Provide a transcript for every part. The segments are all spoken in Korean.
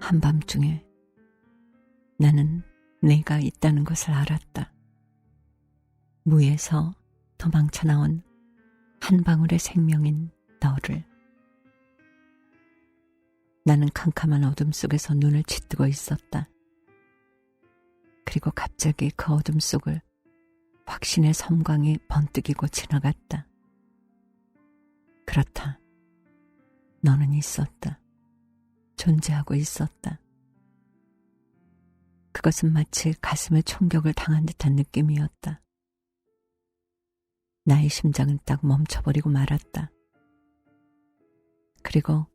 한밤중에 나는 내가 있다는 것을 알았다. 무에서 도망쳐 나온 한 방울의 생명인 너를. 나는 캄캄한 어둠 속에서 눈을 짓뜨고 있었다. 그리고 갑자기 그 어둠 속을 확신의 섬광이 번뜩이고 지나갔다. 그렇다. 너는 있었다. 존재하고 있었다. 그것은 마치 가슴에 총격을 당한 듯한 느낌이었다. 나의 심장은 딱 멈춰버리고 말았다. 그리고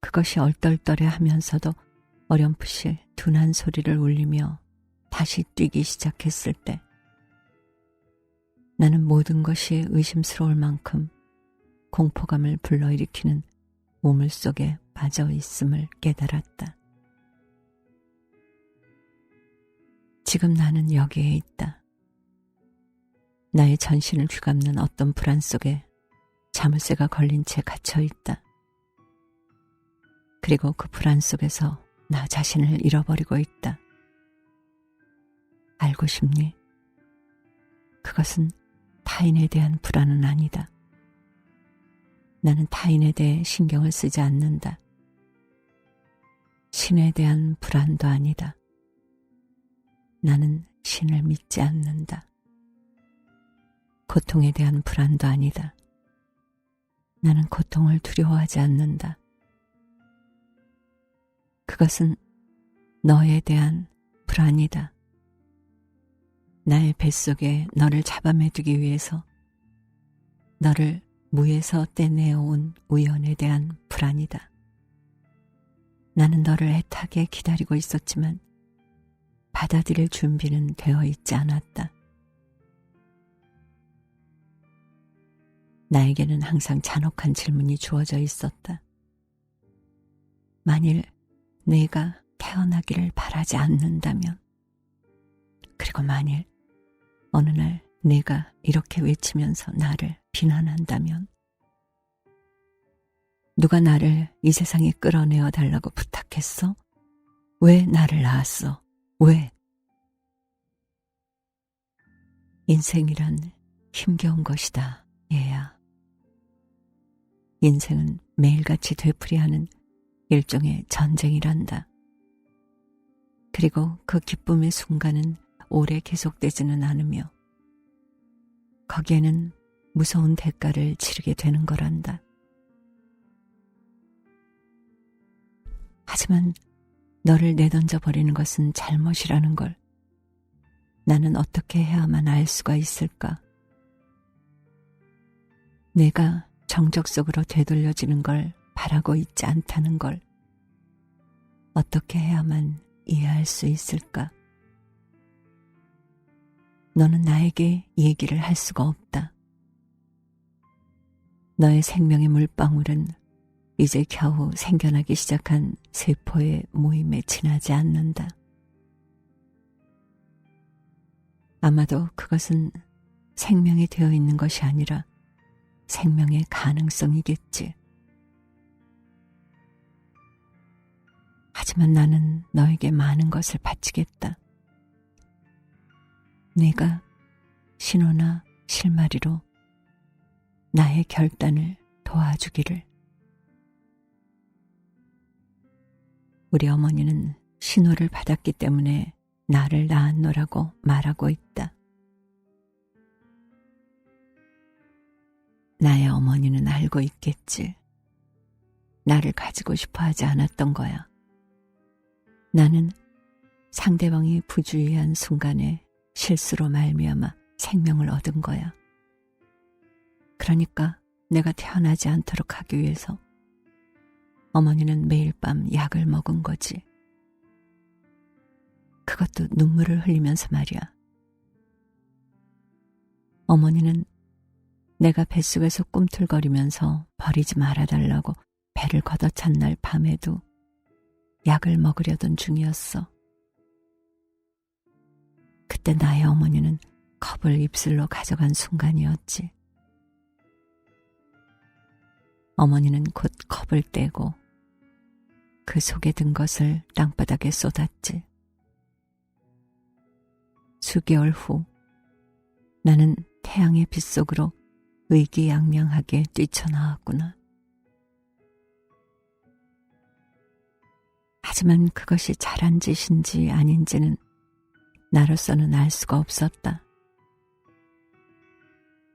그것이 얼떨떨해 하면서도 어렴풋이 둔한 소리를 울리며 다시 뛰기 시작했을 때 나는 모든 것이 의심스러울 만큼 공포감을 불러일으키는 우물 속에 빠져 있음을 깨달았다. 지금 나는 여기에 있다. 나의 전신을 휘감는 어떤 불안 속에 자물쇠가 걸린 채 갇혀 있다. 그리고 그 불안 속에서 나 자신을 잃어버리고 있다. 알고 싶니? 그것은 타인에 대한 불안은 아니다. 나는 타인에 대해 신경을 쓰지 않는다. 신에 대한 불안도 아니다. 나는 신을 믿지 않는다. 고통에 대한 불안도 아니다. 나는 고통을 두려워하지 않는다. 그것은 너에 대한 불안이다. 나의 뱃속에 너를 잡아매두기 위해서 너를 무에서 떼내어온 우연에 대한 불안이다. 나는 너를 애타게 기다리고 있었지만 받아들일 준비는 되어 있지 않았다. 나에게는 항상 잔혹한 질문이 주어져 있었다. 만일 내가 태어나기를 바라지 않는다면, 그리고 만일 어느 날 내가 이렇게 외치면서 나를 비난한다면, 누가 나를 이 세상에 끌어내어 달라고 부탁했어? 왜 나를 낳았어? 왜? 인생이란 힘겨운 것이다, 얘야. 인생은 매일같이 되풀이하는 일종의 전쟁이란다. 그리고 그 기쁨의 순간은 오래 계속되지는 않으며 거기에는 무서운 대가를 치르게 되는 거란다. 하지만 너를 내던져 버리는 것은 잘못이라는 걸 나는 어떻게 해야만 알 수가 있을까? 내가 정적 속으로 되돌려지는 걸 바라고 있지 않다는 걸 어떻게 해야만 이해할 수 있을까? 너는 나에게 얘기를 할 수가 없다. 너의 생명의 물방울은 이제 겨우 생겨나기 시작한 세포의 모임에 지나지 않는다. 아마도 그것은 생명이 되어 있는 것이 아니라 생명의 가능성이겠지. 하지만 나는 너에게 많은 것을 바치겠다. 내가 신호나 실마리로 나의 결단을 도와주기를. 우리 어머니는 신호를 받았기 때문에 나를 낳았노라고 말하고 있다. 나의 어머니는 알고 있겠지. 나를 가지고 싶어 하지 않았던 거야. 나는 상대방이 부주의한 순간에 실수로 말미암아 생명을 얻은 거야. 그러니까 내가 태어나지 않도록 하기 위해서 어머니는 매일 밤 약을 먹은 거지. 그것도 눈물을 흘리면서 말이야. 어머니는 내가 뱃속에서 꿈틀거리면서 버리지 말아달라고 배를 걷어찬 날 밤에도 약을 먹으려던 중이었어. 그때 나의 어머니는 컵을 입술로 가져간 순간이었지. 어머니는 곧 컵을 떼고 그 속에 든 것을 땅바닥에 쏟았지. 수개월 후 나는 태양의 빛 속으로 의기양양하게 뛰쳐나왔구나. 하지만 그것이 잘한 짓인지 아닌지는 나로서는 알 수가 없었다.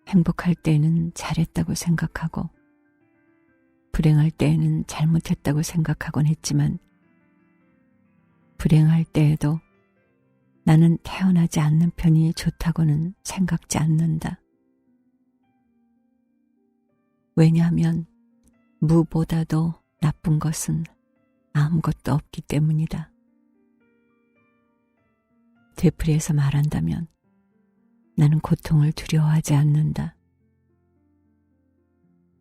행복할 때에는 잘했다고 생각하고 불행할 때에는 잘못했다고 생각하곤 했지만 불행할 때에도 나는 태어나지 않는 편이 좋다고는 생각지 않는다. 왜냐하면 무보다도 나쁜 것은 아무것도 없기 때문이다. 되풀이해서 말한다면 나는 고통을 두려워하지 않는다.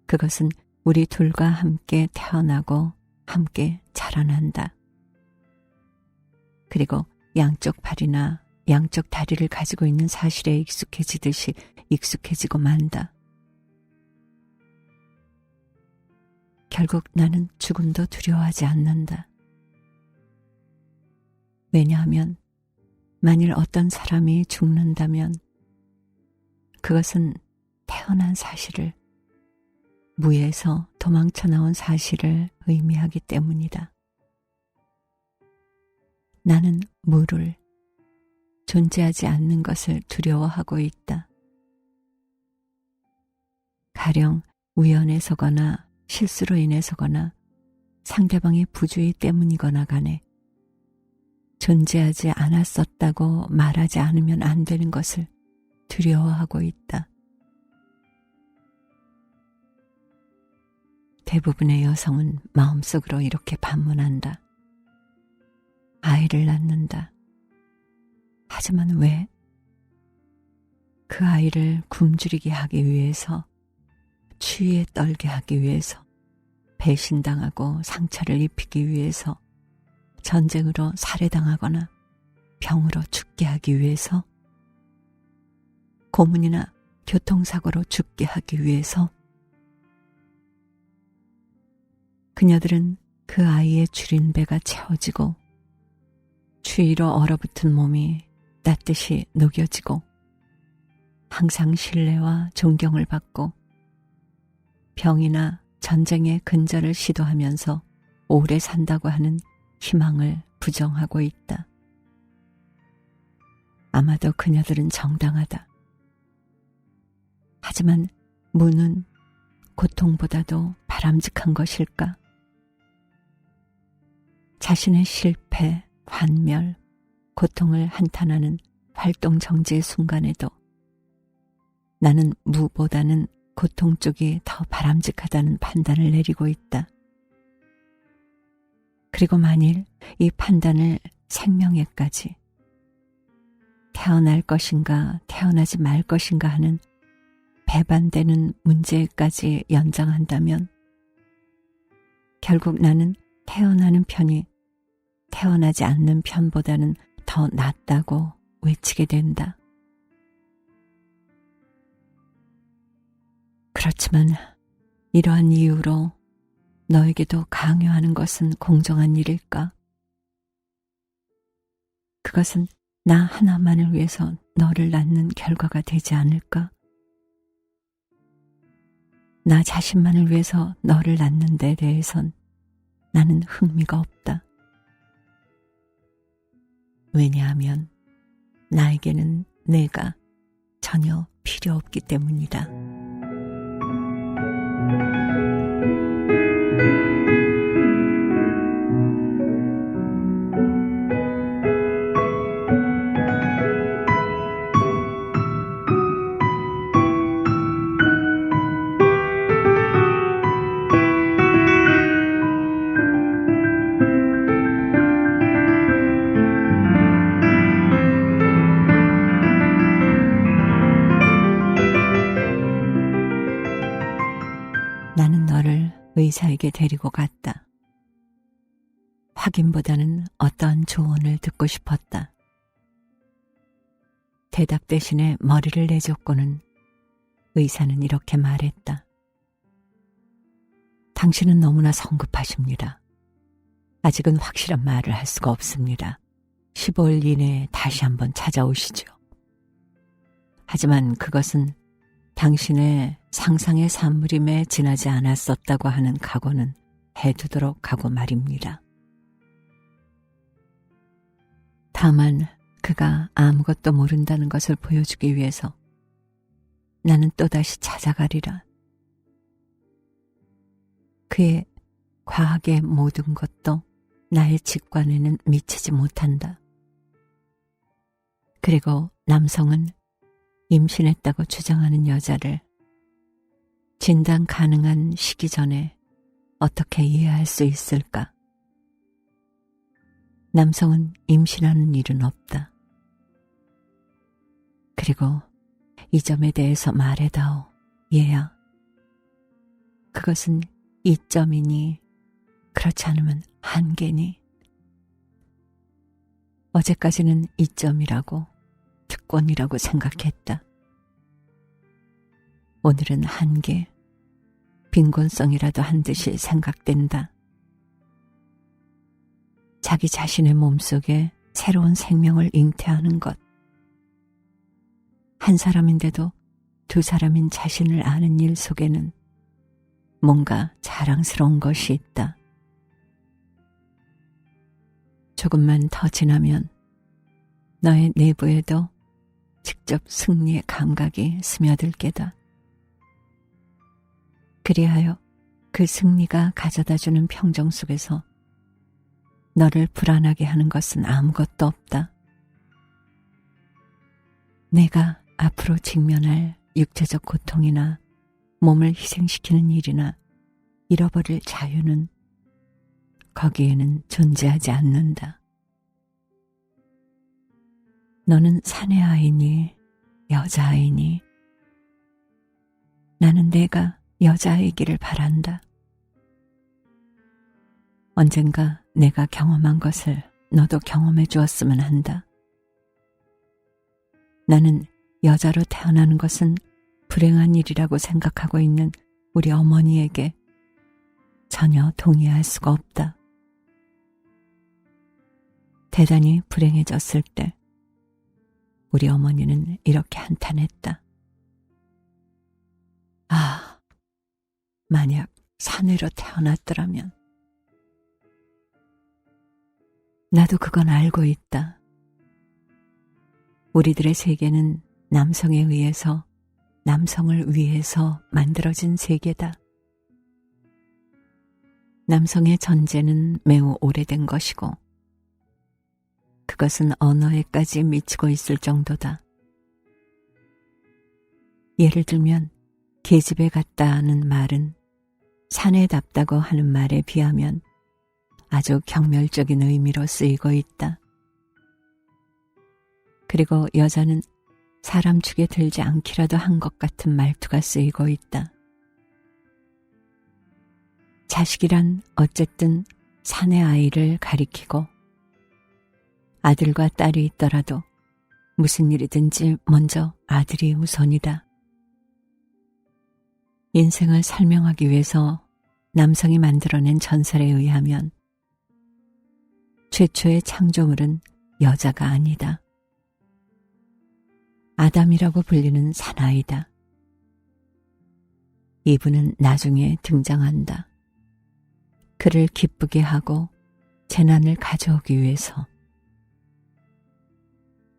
그것은 우리 둘과 함께 태어나고 함께 자라난다. 그리고 양쪽 팔이나 양쪽 다리를 가지고 있는 사실에 익숙해지듯이 익숙해지고 만다. 결국 나는 죽음도 두려워하지 않는다. 왜냐하면 만일 어떤 사람이 죽는다면 그것은 태어난 사실을, 무에서 도망쳐 나온 사실을 의미하기 때문이다. 나는 무를, 존재하지 않는 것을 두려워하고 있다. 가령 우연에서거나 실수로 인해서거나 상대방의 부주의 때문이거나 간에 존재하지 않았었다고 말하지 않으면 안 되는 것을 두려워하고 있다. 대부분의 여성은 마음속으로 이렇게 반문한다. 아이를 낳는다. 하지만 왜? 그 아이를 굶주리게 하기 위해서, 추위에 떨게 하기 위해서, 배신당하고 상처를 입히기 위해서, 전쟁으로 살해당하거나 병으로 죽게 하기 위해서, 고문이나 교통사고로 죽게 하기 위해서. 그녀들은 그 아이의 줄인 배가 채워지고 추위로 얼어붙은 몸이 따뜻이 녹여지고 항상 신뢰와 존경을 받고 병이나 전쟁의 근절을 시도하면서 오래 산다고 하는 희망을 부정하고 있다. 아마도 그녀들은 정당하다. 하지만 무는 고통보다도 바람직한 것일까? 자신의 실패, 환멸, 고통을 한탄하는 활동정지의 순간에도 나는 무보다는 고통 쪽이 더 바람직하다는 판단을 내리고 있다. 그리고 만일 이 판단을 생명에까지, 태어날 것인가 태어나지 말 것인가 하는 배반되는 문제까지 연장한다면 결국 나는 태어나는 편이 태어나지 않는 편보다는 더 낫다고 외치게 된다. 그렇지만 이러한 이유로 너에게도 강요하는 것은 공정한 일일까? 그것은 나 하나만을 위해서 너를 낳는 결과가 되지 않을까? 나 자신만을 위해서 너를 낳는 데 대해선 나는 흥미가 없다. 왜냐하면 나에게는 내가 전혀 필요 없기 때문이다. 나는 너를 의사에게 데리고 갔다. 확인보다는 어떤 조언을 듣고 싶었다. 대답 대신에 머리를 내줬고는 의사는 이렇게 말했다. 당신은 너무나 성급하십니다. 아직은 확실한 말을 할 수가 없습니다. 15일 이내에 다시 한번 찾아오시죠. 하지만 그것은 당신의 상상의 산물임에 지나지 않았었다고 하는 각오는 해두도록 하고 말입니다. 다만 그가 아무것도 모른다는 것을 보여주기 위해서 나는 또다시 찾아가리라. 그의 과학의 모든 것도 나의 직관에는 미치지 못한다. 그리고 남성은 임신했다고 주장하는 여자를 진단 가능한 시기 전에 어떻게 이해할 수 있을까? 남성은 임신하는 일은 없다. 그리고 이 점에 대해서 말해다오, 얘야. 그것은 이점이니 그렇지 않으면 한계니. 어제까지는 이점이라고 특권이라고 생각했다. 오늘은 한계, 빈곤성이라도 한 듯이 생각된다. 자기 자신의 몸속에 새로운 생명을 잉태하는 것. 한 사람인데도 두 사람인 자신을 아는 일 속에는 뭔가 자랑스러운 것이 있다. 조금만 더 지나면 너의 내부에도 직접 승리의 감각이 스며들 게다. 그리하여 그 승리가 가져다주는 평정 속에서 너를 불안하게 하는 것은 아무것도 없다. 내가 앞으로 직면할 육체적 고통이나 몸을 희생시키는 일이나 잃어버릴 자유는 거기에는 존재하지 않는다. 너는 사내 아이니 여자아이니 나는 내가 여자아이기를 바란다. 언젠가 내가 경험한 것을 너도 경험해 주었으면 한다. 나는 여자로 태어나는 것은 불행한 일이라고 생각하고 있는 우리 어머니에게 전혀 동의할 수가 없다. 대단히 불행해졌을 때 우리 어머니는 이렇게 한탄했다. 아, 만약 사내로 태어났더라면. 나도 그건 알고 있다. 우리들의 세계는 남성에 의해서 남성을 위해서 만들어진 세계다. 남성의 전제는 매우 오래된 것이고 그것은 언어에까지 미치고 있을 정도다. 예를 들면 계집애 같다는 말은 사내답다고 하는 말에 비하면 아주 경멸적인 의미로 쓰이고 있다. 그리고 여자는 사람 축에 들지 않기라도 한 것 같은 말투가 쓰이고 있다. 자식이란 어쨌든 사내 아이를 가리키고 아들과 딸이 있더라도 무슨 일이든지 먼저 아들이 우선이다. 인생을 설명하기 위해서 남성이 만들어낸 전설에 의하면 최초의 창조물은 여자가 아니다. 아담이라고 불리는 사나이다. 이분은 나중에 등장한다. 그를 기쁘게 하고 재난을 가져오기 위해서.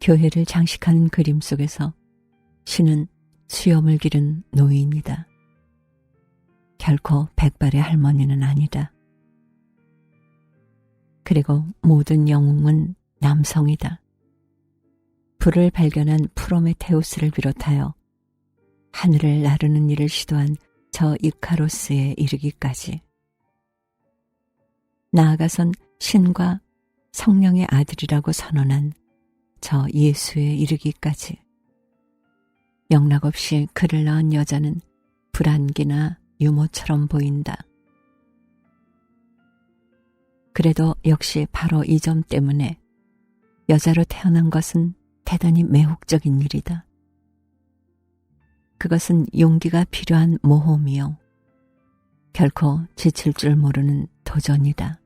교회를 장식하는 그림 속에서 신은 수염을 기른 노인이다. 결코 백발의 할머니는 아니다. 그리고 모든 영웅은 남성이다. 불을 발견한 프로메테우스를 비롯하여 하늘을 나르는 일을 시도한 저 이카로스에 이르기까지. 나아가선 신과 성령의 아들이라고 선언한 저 예수에 이르기까지. 영락없이 그를 낳은 여자는 불안기나 유모처럼 보인다. 그래도 역시 바로 이 점 때문에 여자로 태어난 것은 대단히 매혹적인 일이다. 그것은 용기가 필요한 모험이요. 결코 지칠 줄 모르는 도전이다.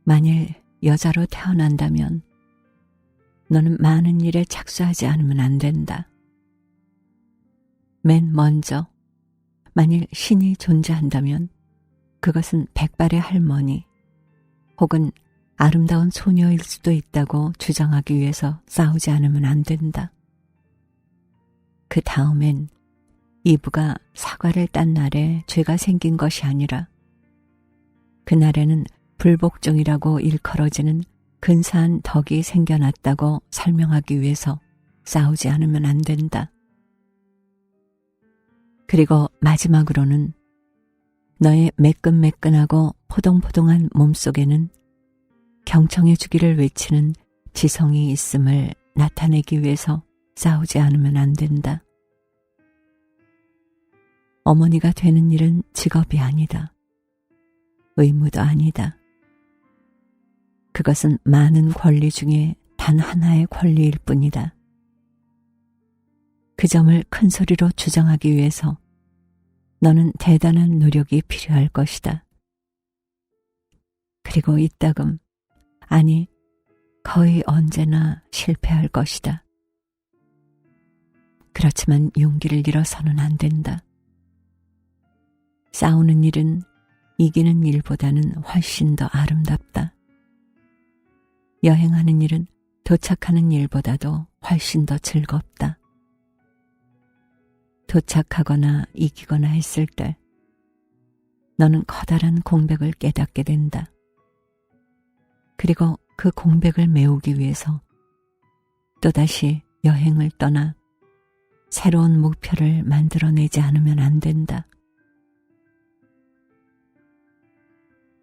만일 여자로 태어난다면 너는 많은 일에 착수하지 않으면 안 된다. 맨 먼저 만일 신이 존재한다면 그것은 백발의 할머니 혹은 아름다운 소녀일 수도 있다고 주장하기 위해서 싸우지 않으면 안 된다. 그 다음엔 이브가 사과를 딴 날에 죄가 생긴 것이 아니라 그날에는 불복종이라고 일컬어지는 근사한 덕이 생겨났다고 설명하기 위해서 싸우지 않으면 안 된다. 그리고 마지막으로는 너의 매끈매끈하고 포동포동한 몸속에는 경청해 주기를 외치는 지성이 있음을 나타내기 위해서 싸우지 않으면 안 된다. 어머니가 되는 일은 직업이 아니다. 의무도 아니다. 그것은 많은 권리 중에 단 하나의 권리일 뿐이다. 그 점을 큰 소리로 주장하기 위해서 너는 대단한 노력이 필요할 것이다. 그리고 이따금, 아니, 거의 언제나 실패할 것이다. 그렇지만 용기를 잃어서는 안 된다. 싸우는 일은 이기는 일보다는 훨씬 더 아름답다. 여행하는 일은 도착하는 일보다도 훨씬 더 즐겁다. 도착하거나 이기거나 했을 때 너는 커다란 공백을 깨닫게 된다. 그리고 그 공백을 메우기 위해서 또다시 여행을 떠나 새로운 목표를 만들어내지 않으면 안 된다.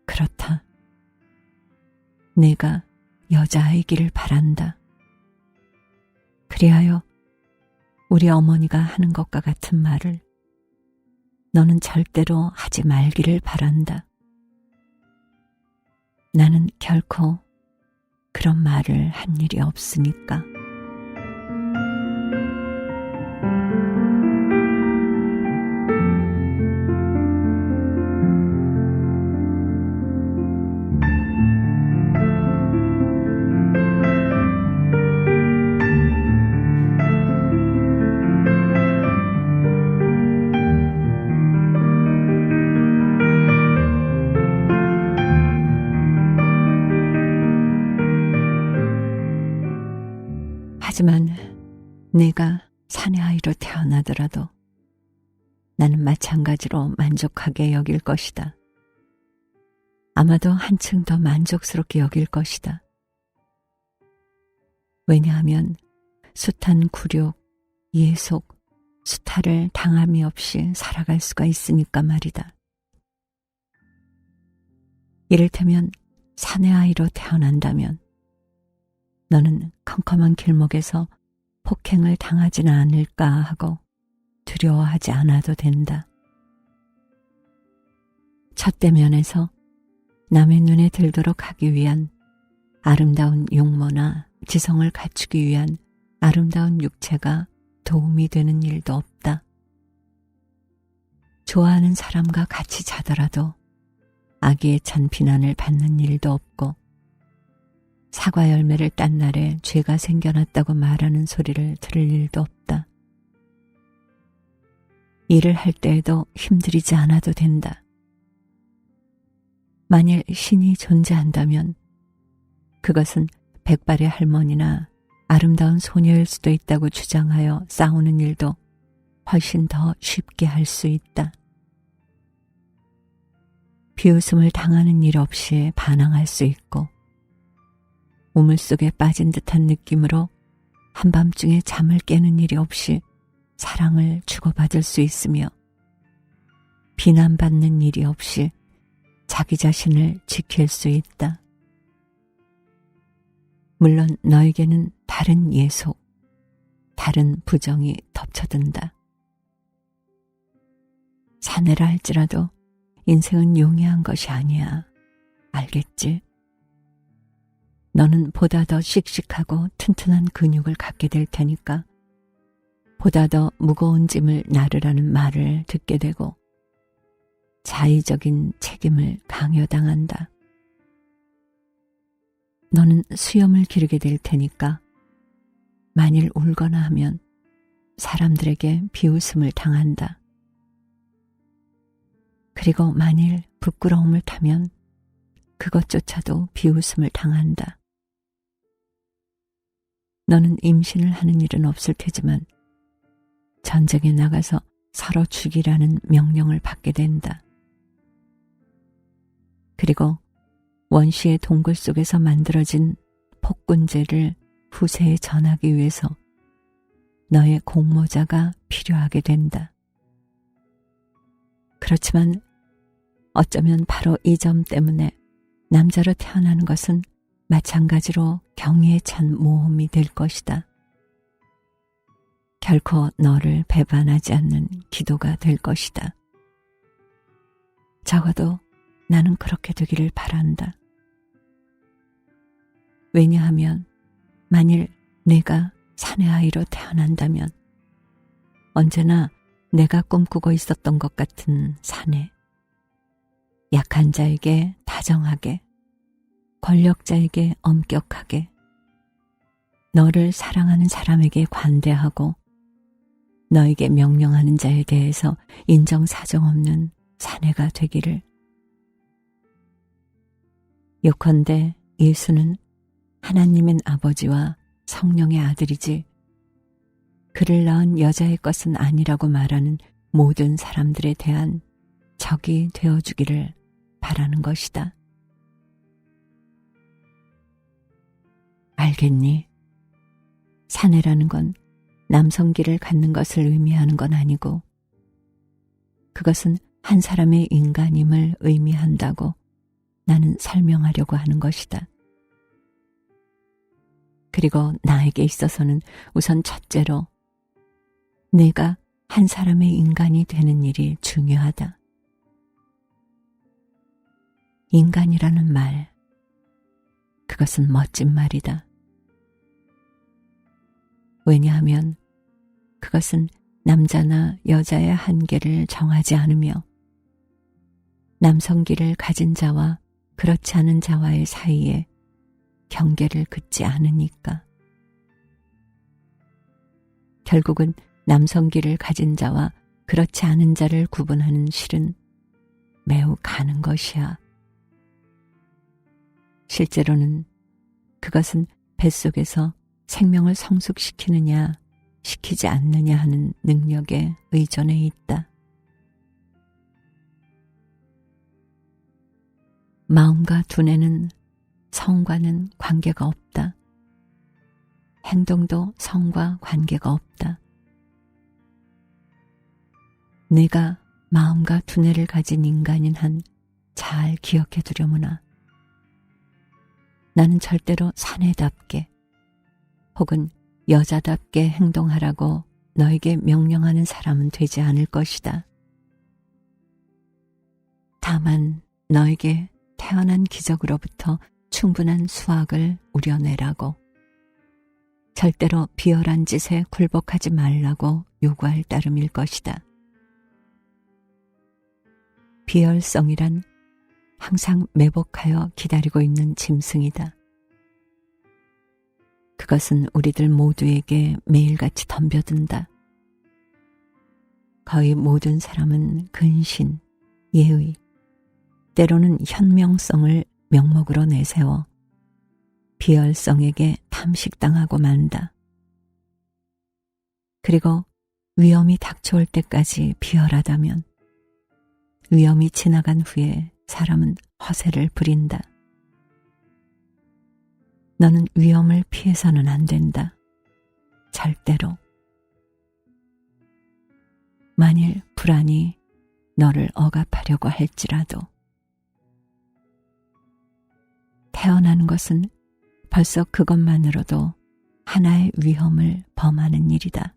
그렇다. 내가 여자아이기를 바란다. 그리하여 우리 어머니가 하는 것과 같은 말을 너는 절대로 하지 말기를 바란다. 나는 결코 그런 말을 한 일이 없으니까. 하지만 내가 사내 아이로 태어나더라도 나는 마찬가지로 만족하게 여길 것이다. 아마도 한층 더 만족스럽게 여길 것이다. 왜냐하면 숱한 굴욕, 예속, 수탈을 당함이 없이 살아갈 수가 있으니까 말이다. 이를테면 사내 아이로 태어난다면 너는 컴컴한 길목에서 폭행을 당하지는 않을까 하고 두려워하지 않아도 된다. 첫 대면에서 남의 눈에 들도록 하기 위한 아름다운 용모나 지성을 갖추기 위한 아름다운 육체가 도움이 되는 일도 없다. 좋아하는 사람과 같이 자더라도 악의에 찬 비난을 받는 일도 없고 사과 열매를 딴 날에 죄가 생겨났다고 말하는 소리를 들을 일도 없다. 일을 할 때에도 힘들이지 않아도 된다. 만일 신이 존재한다면 그것은 백발의 할머니나 아름다운 소녀일 수도 있다고 주장하여 싸우는 일도 훨씬 더 쉽게 할 수 있다. 비웃음을 당하는 일 없이 반항할 수 있고 우물 속에 빠진 듯한 느낌으로 한밤중에 잠을 깨는 일이 없이 사랑을 주고받을 수 있으며 비난받는 일이 없이 자기 자신을 지킬 수 있다. 물론 너에게는 다른 예속, 다른 부정이 덮쳐든다. 사내라 할지라도 인생은 용이한 것이 아니야. 알겠지? 너는 보다 더 씩씩하고 튼튼한 근육을 갖게 될 테니까 보다 더 무거운 짐을 나르라는 말을 듣게 되고 자의적인 책임을 강요당한다. 너는 수염을 기르게 될 테니까 만일 울거나 하면 사람들에게 비웃음을 당한다. 그리고 만일 부끄러움을 타면 그것조차도 비웃음을 당한다. 너는 임신을 하는 일은 없을 테지만 전쟁에 나가서 서로 죽이라는 명령을 받게 된다. 그리고 원시의 동굴 속에서 만들어진 폭군제를 후세에 전하기 위해서 너의 공모자가 필요하게 된다. 그렇지만 어쩌면 바로 이 점 때문에 남자로 태어나는 것은 마찬가지로 경의에 찬 모험이 될 것이다. 결코 너를 배반하지 않는 기도가 될 것이다. 적어도 나는 그렇게 되기를 바란다. 왜냐하면 만일 내가 사내 아이로 태어난다면 언제나 내가 꿈꾸고 있었던 것 같은 사내, 약한 자에게 다정하게, 권력자에게 엄격하게, 너를 사랑하는 사람에게 관대하고 너에게 명령하는 자에 대해서 인정사정 없는 사내가 되기를. 요컨대 예수는 하나님의 아버지와 성령의 아들이지 그를 낳은 여자의 것은 아니라고 말하는 모든 사람들에 대한 적이 되어주기를 바라는 것이다. 알겠니? 사내라는 건 남성기를 갖는 것을 의미하는 건 아니고 그것은 한 사람의 인간임을 의미한다고 나는 설명하려고 하는 것이다. 그리고 나에게 있어서는 우선 첫째로 내가 한 사람의 인간이 되는 일이 중요하다. 인간이라는 말, 그것은 멋진 말이다. 왜냐하면 그것은 남자나 여자의 한계를 정하지 않으며 남성기를 가진 자와 그렇지 않은 자와의 사이에 경계를 긋지 않으니까. 결국은 남성기를 가진 자와 그렇지 않은 자를 구분하는 실은 매우 가는 것이야. 실제로는 그것은 뱃속에서 생명을 성숙시키느냐 시키지 않느냐 하는 능력에 의존해 있다. 마음과 두뇌는 성과는 관계가 없다. 행동도 성과 관계가 없다. 내가 마음과 두뇌를 가진 인간인 한 잘 기억해 두려무나 나는 절대로 사내답게 혹은 여자답게 행동하라고 너에게 명령하는 사람은 되지 않을 것이다. 다만 너에게 태어난 기적으로부터 충분한 수확을 우려내라고, 절대로 비열한 짓에 굴복하지 말라고 요구할 따름일 것이다. 비열성이란 항상 매복하여 기다리고 있는 짐승이다. 그것은 우리들 모두에게 매일같이 덤벼든다. 거의 모든 사람은 근신, 예의, 때로는 현명성을 명목으로 내세워 비열성에게 탐식당하고 만다. 그리고 위험이 닥쳐올 때까지 비열하다면 위험이 지나간 후에 사람은 허세를 부린다. 너는 위험을 피해서는 안 된다. 절대로. 만일 불안이 너를 억압하려고 할지라도. 태어나는 것은 벌써 그것만으로도 하나의 위험을 범하는 일이다.